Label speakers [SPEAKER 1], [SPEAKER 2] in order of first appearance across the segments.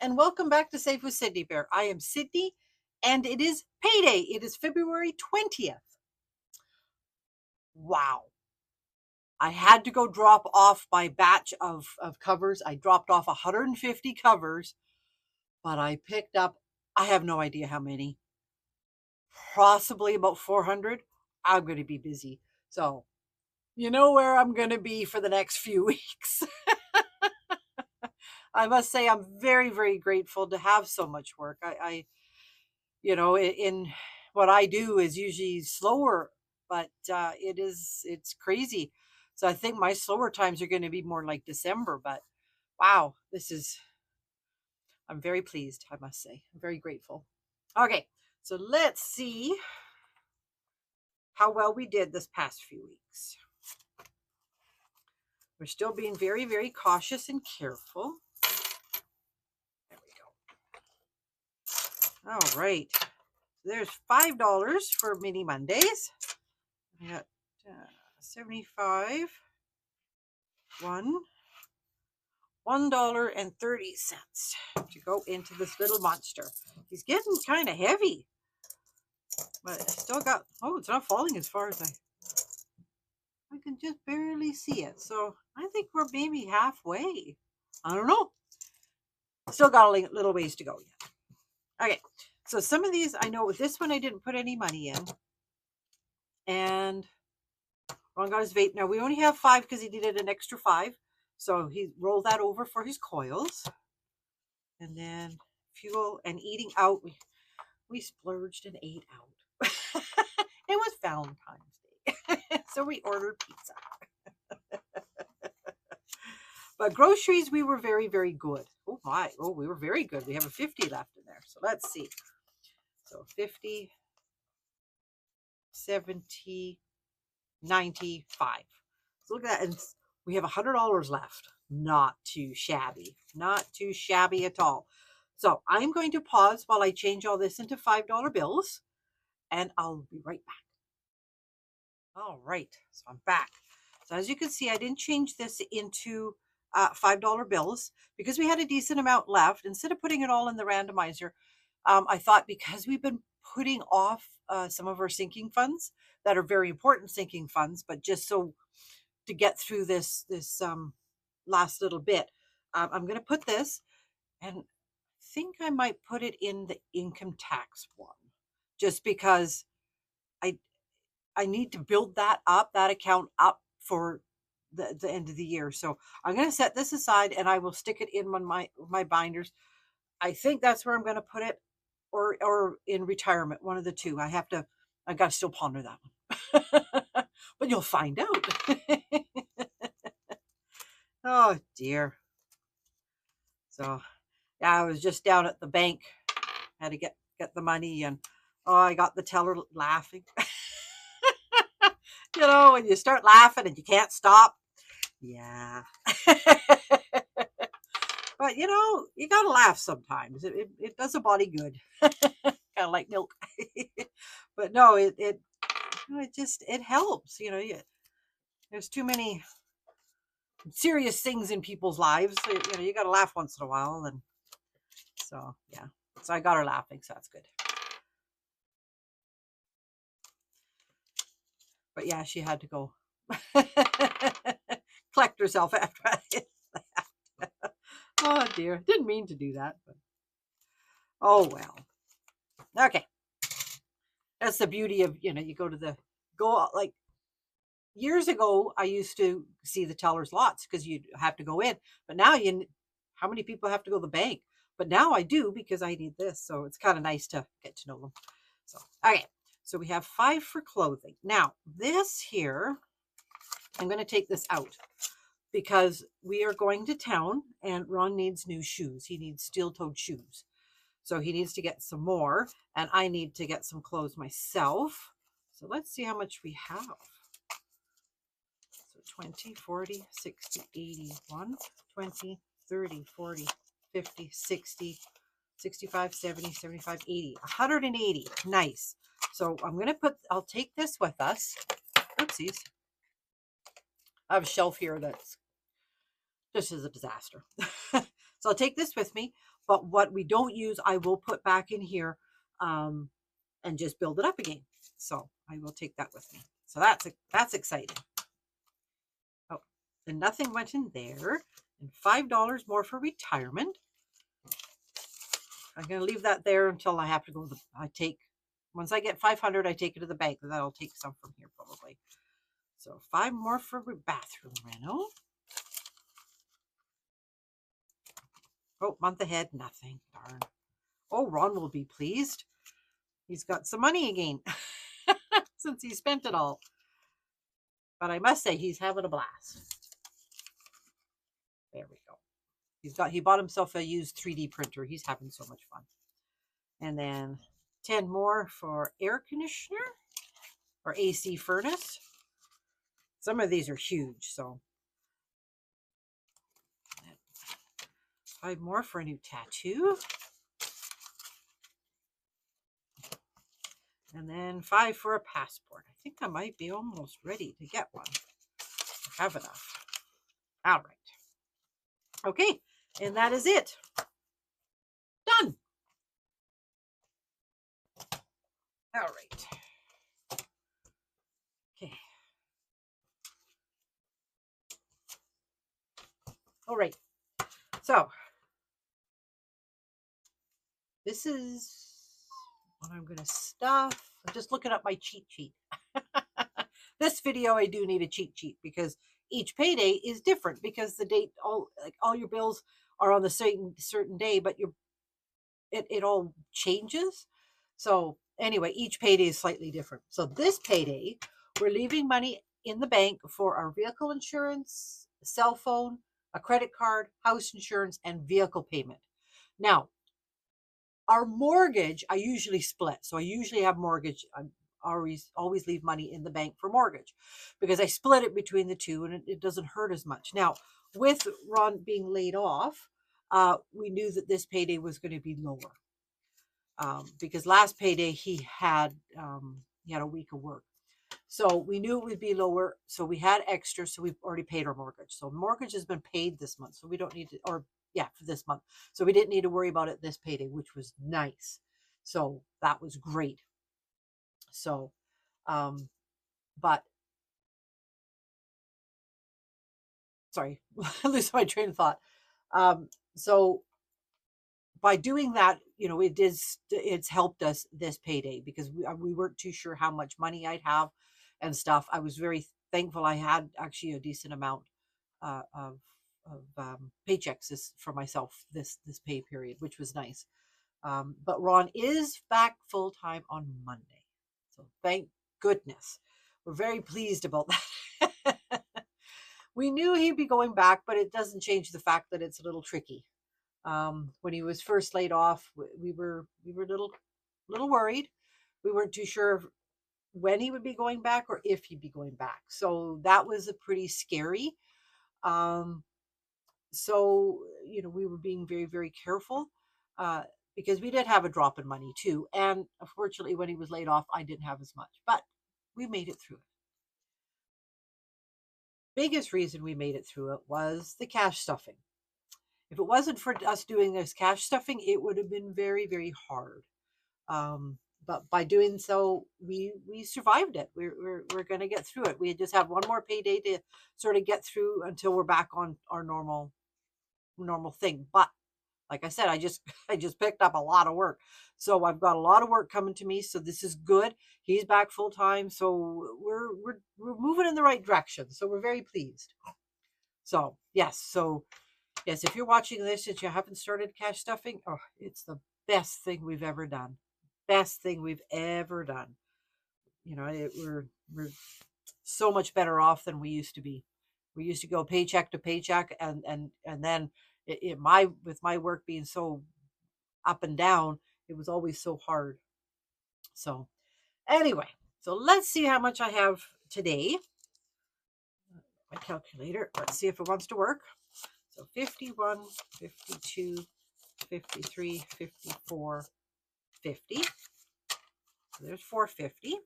[SPEAKER 1] and welcome back to Safe with Sydney Bear. I am Sydney, and it is payday. It is February 20th. Wow. I had to go drop off my batch of covers. I dropped off 150 covers, but I picked up, I have no idea how many, possibly about 400. I'm going to be busy. So, you know where I'm going to be for the next few weeks. I must say I'm very, very grateful to have so much work. In what I do is usually slower, but it's crazy. So I think my slower times are going to be more like December, but wow, I'm very pleased, I must say. I'm very grateful. Okay, so let's see how well we did this past few weeks. We're still being very, very cautious and careful. There we go. All right. There's $5 for Mini Mondays. I got 75. $1.30 to go into this little monster. He's getting kind of heavy, but I still got, oh, it's not falling as far as I can just barely see it. So I think we're maybe halfway. I don't know. Still got a little ways to go yet. Okay, so some of these, I know with this one I didn't put any money in. And Ron got his vape. Now we only have 5 because he needed an extra 5. So he rolled that over for his coils. And then fuel and eating out. We splurged and ate out. It was Valentine's Day. So we ordered pizza. But groceries, we were very, very good. Oh my. Oh, we were very good. We have a 50 left in there. So let's see. So 50, 70, 95. So look at that. And we have $100 left. Not too shabby. Not too shabby at all. So I'm going to pause while I change all this into $5 bills. And I'll be right back. All right. So I'm back. So as you can see, I didn't change this into $5 bills because we had a decent amount left. Instead of putting it all in the randomizer, I thought because we've been putting off some of our sinking funds that are very important sinking funds, but just so to get through this last little bit, I'm going to put this, and I think I might put it in the income tax one, just because I need to build that account up for the end of the year. So I'm going to set this aside and I will stick it in my binders. I think that's where I'm going to put it, or in retirement, one of the two. I got to still ponder that one. But you'll find out. Oh dear. So yeah, I was just down at the bank. Had to get the money, and I got the teller laughing. When you start laughing and you can't stop. Yeah. But you gotta laugh sometimes. It does a body good. Kind of like milk. But no, it helps. There's too many serious things in people's lives. So, you gotta laugh once in a while. And so yeah. So I got her laughing, so that's good. But yeah, she had to go collect herself after I laughed. Oh dear. Didn't mean to do that, but oh well. Okay. That's the beauty of, you go like years ago, I used to see the tellers lots because you'd have to go in. But now how many people have to go to the bank? But now I do because I need this. So it's kind of nice to get to know them. So, okay. So we have 5 for clothing. Now, this here, I'm going to take this out because we are going to town and Ron needs new shoes. He needs steel-toed shoes. So he needs to get some more, and I need to get some clothes myself. So let's see how much we have. So 20, 40, 60, 80, 1, 20, 30, 40, 50, 60, 65, 70, 75, 80, 180. Nice. So I'll take this with us. Oopsies. I have a shelf here that's just is a disaster. So I'll take this with me, but what we don't use, I will put back in here and just build it up again. So I will take that with me. So that's exciting. Oh, and nothing went in there. And $5 more for retirement. I'm going to leave that there until I have to go. Once I get 500, I take it to the bank. And that'll take some from here probably. So 5 more for bathroom reno. Oh, month ahead, nothing. Darn. Oh, Ron will be pleased. He's got some money again since he spent it all. But I must say, he's having a blast. There we go. He bought himself a used 3D printer. He's having so much fun. And then 10 more for air conditioner or AC furnace. Some of these are huge, so 5 more for a new tattoo. And then 5 for a passport. I think I might be almost ready to get one. I have enough. All right. Okay, and that is it. Done. All right. Okay. All right. So this is what I'm going to stuff. I'm just looking up my cheat sheet. This video, I do need a cheat sheet because each payday is different because the date, all your bills are on the certain day, but it all changes. So anyway, each payday is slightly different. So this payday, we're leaving money in the bank for our vehicle insurance, cell phone, a credit card, house insurance, and vehicle payment. Now, our mortgage, I usually split. So I usually have mortgage. I always leave money in the bank for mortgage because I split it between the two and it doesn't hurt as much. Now, with Ron being laid off, we knew that this payday was going to be lower because last payday he had a week of work. So we knew it would be lower. So we had extra. So we've already paid our mortgage. So mortgage has been paid this month. So we don't need to, for this month. So we didn't need to worry about it this payday, which was nice. So that was great. So, but sorry, I lose my train of thought. So by doing that, it's helped us this payday because we weren't too sure how much money I'd have and stuff. I was very thankful I had actually a decent amount of paychecks for myself this pay period, which was nice. But Ron is back full-time on Monday. So thank goodness. We're very pleased about that. We knew he'd be going back, but it doesn't change the fact that it's a little tricky. When he was first laid off, we were a little worried. We weren't too sure when he would be going back or if he'd be going back. So that was a pretty scary. So, we were being very, very careful because we did have a drop in money too. And unfortunately, when he was laid off, I didn't have as much, but we made it through it. Biggest reason we made it through it was the cash stuffing. If it wasn't for us doing this cash stuffing, it would have been very, very hard. But by doing so, we survived it. We're going to get through it. We just have one more payday to sort of get through until we're back on our normal thing. But like I said, I just picked up a lot of work. So I've got a lot of work coming to me. So this is good. He's back full time. So we're moving in the right direction. So we're very pleased. So yes. Yes, if you're watching this and you haven't started cash stuffing, it's the best thing we've ever done. Best thing we've ever done. We're so much better off than we used to be. We used to go paycheck to paycheck, and then with my work being so up and down, it was always so hard. So anyway, so let's see how much I have today. My calculator. Let's see if it wants to work. So 51, 52, 53, 54, 50. So there's 450.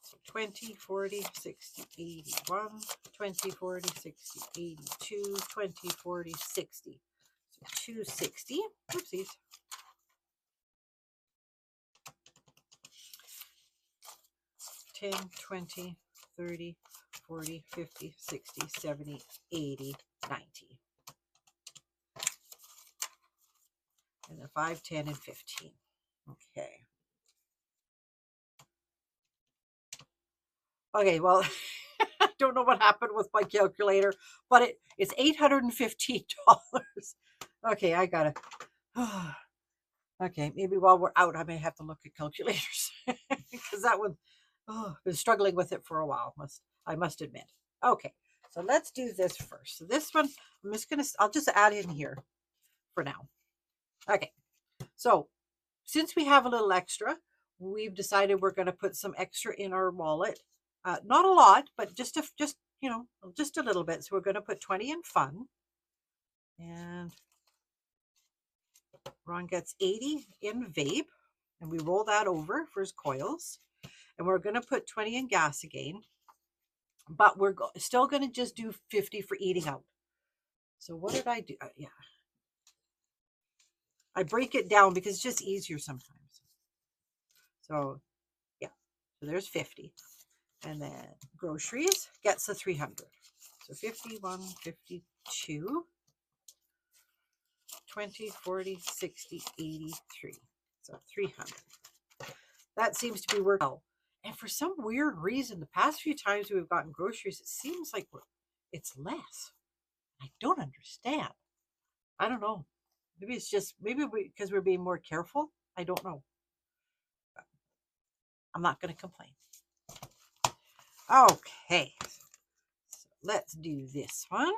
[SPEAKER 1] So 20, 40, 60, 81, 20, 40, 60, 80, 220, 40, 60. So 260. Oopsies. 10, 20, 30, 40, 50, 60, 70, 80, 90. And then 5, 10, and 15. Okay. Okay, well, I don't know what happened with my calculator, but it's $815. Okay, I got it. Okay, maybe while we're out, I may have to look at calculators because that one, I've been struggling with it for a while. I must admit. Okay, so let's do this first. So this one, I'll just add in here for now. Okay, so since we have a little extra, we've decided we're going to put some extra in our wallet. Not a lot, but just a little bit. So we're going to put 20 in fun, and Ron gets 80 in vape, and we roll that over for his coils. And we're going to put 20 in gas again, but we're still going to just do 50 for eating out. So what did I do? Yeah, I break it down because it's just easier sometimes. So yeah, so there's 50. And then groceries gets the 300. So 51, 52, 20, 40, 60, 83. So 300. That seems to be working out. And for some weird reason, the past few times we've gotten groceries, it seems like it's less. I don't understand. I don't know. Maybe it's just, because we're being more careful. I don't know. But I'm not going to complain. Okay. So let's do this one.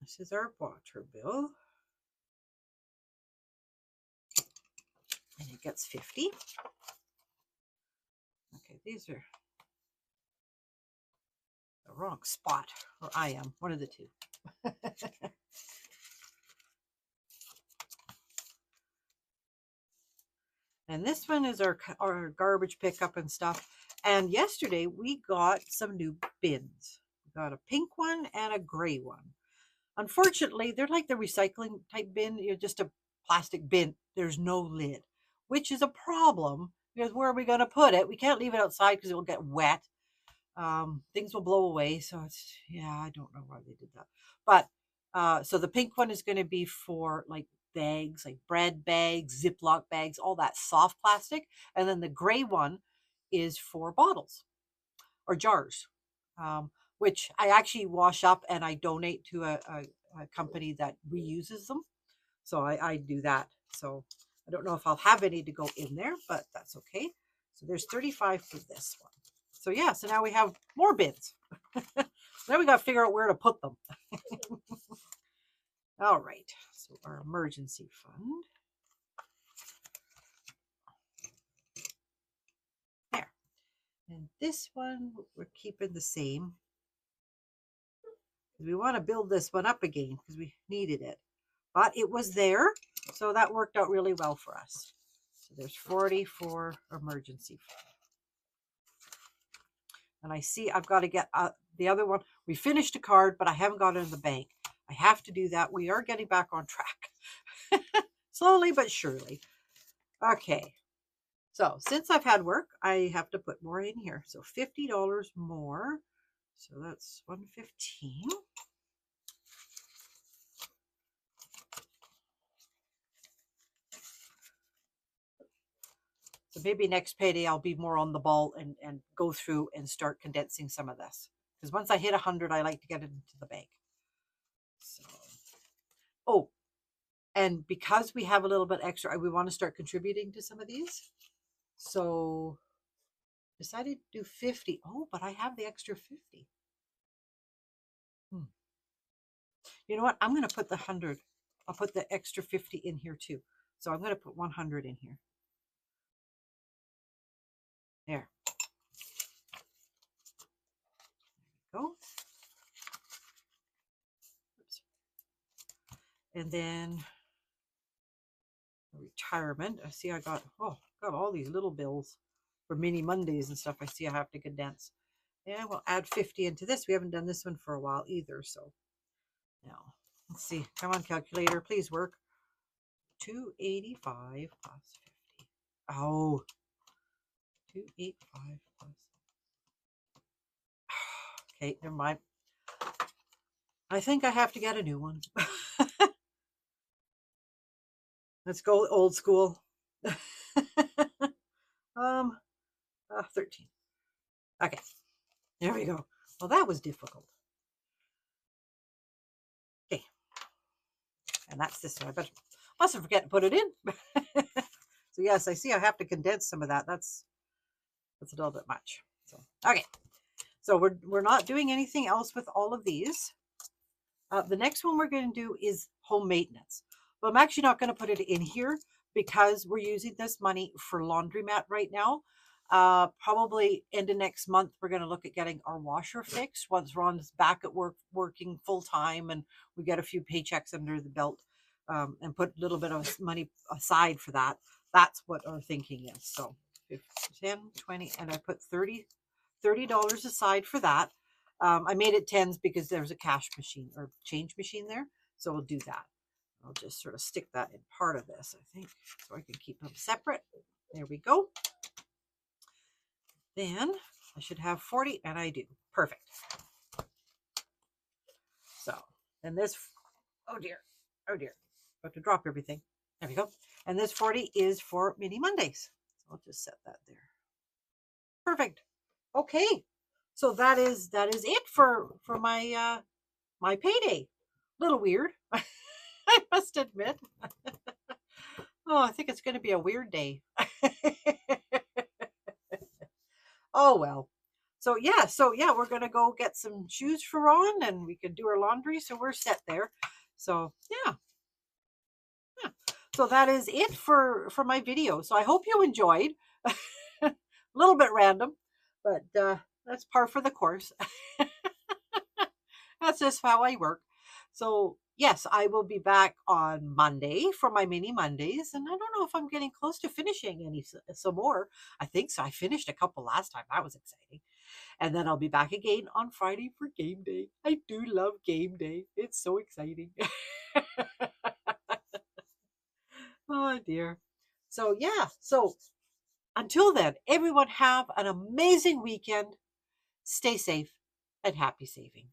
[SPEAKER 1] This is our water bill. And it gets 50. Okay, these are the wrong spot, or I am, one of the two. And this one is our garbage pickup and stuff. And yesterday we got some new bins. We got a pink one and a gray one. Unfortunately, they're like the recycling type bin. You're just a plastic bin. There's no lid, which is a problem because where are we going to put it? We can't leave it outside because it will get wet. Things will blow away. So it's, yeah, I don't know why they did that. But so the pink one is going to be for like bags, like bread bags, Ziploc bags, all that soft plastic. And then the gray one is for bottles or jars, which I actually wash up and I donate to a company that reuses them. So I do that. So I don't know if I'll have any to go in there, but that's okay. So there's 35 for this one. So yeah, so now we have more bins. Now we got to figure out where to put them. All right, so our emergency fund. There. And this one, we're keeping the same. We want to build this one up again because we needed it. But it was there, so that worked out really well for us. So there's 40 for emergency fund. And I see I've got to get the other one. We finished a card, but I haven't got it in the bank. I have to do that. We are getting back on track. Slowly but surely. Okay. So since I've had work, I have to put more in here. So $50 more. So that's $115. So maybe next payday I'll be more on the ball and go through and start condensing some of this. Because once I hit 100, I like to get it into the bank. So, oh, and because we have a little bit extra, we want to start contributing to some of these. So decided to do 50. Oh, but I have the extra 50. You know what? I'm going to put the 100. I'll put the extra 50 in here too. So I'm going to put 100 in here. There. There we go. Oops. And then retirement. I see I got got all these little bills for mini Mondays and stuff. I see I have to condense. And we'll add 50 into this. We haven't done this one for a while either. So now let's see. Come on, calculator, please work. 285 plus 50. Oh, 285 plus. Okay, never mind. I think I have to get a new one. Let's go old school. 13. Okay, there we go. Well, that was difficult. Okay, and that's this one. I mustn't forget to put it in. So yes, I see I have to condense some of that. That's a little bit much. So okay, so we're not doing anything else with all of these. The next one we're going to do is home maintenance. But I'm actually not going to put it in here because we're using this money for laundromat right now. Probably end of next month, we're going to look at getting our washer fixed once Ron's back at work, working full time, and we get a few paychecks under the belt, and put a little bit of money aside for that. That's what our thinking is. So 10, 20, and I put $30 aside for that. I made it 10s because there's a cash machine or change machine there. So we'll do that. I'll just sort of stick that in part of this, I think, so I can keep them separate. There we go. Then I should have 40, and I do. Perfect. So, and this, oh dear, I have to drop everything. There we go. And this 40 is for mini Mondays. So I'll just set that there. Perfect. Okay. So that is it for my my payday. A little weird, I must admit. Oh, I think it's going to be a weird day. Oh well. So yeah, we're going to go get some shoes for Ron, and we can do our laundry, so we're set there. So yeah. So that is it for my video. So I hope you enjoyed. A little bit random, but that's par for the course. That's just how I work. So yes, I will be back on Monday for my mini Mondays, and I don't know if I'm getting close to finishing some more. I think so. I finished a couple last time. That was exciting. And then I'll be back again on Friday for game day. I do love game day. It's so exciting. Oh dear. So yeah, so until then, everyone have an amazing weekend. Stay safe and happy saving.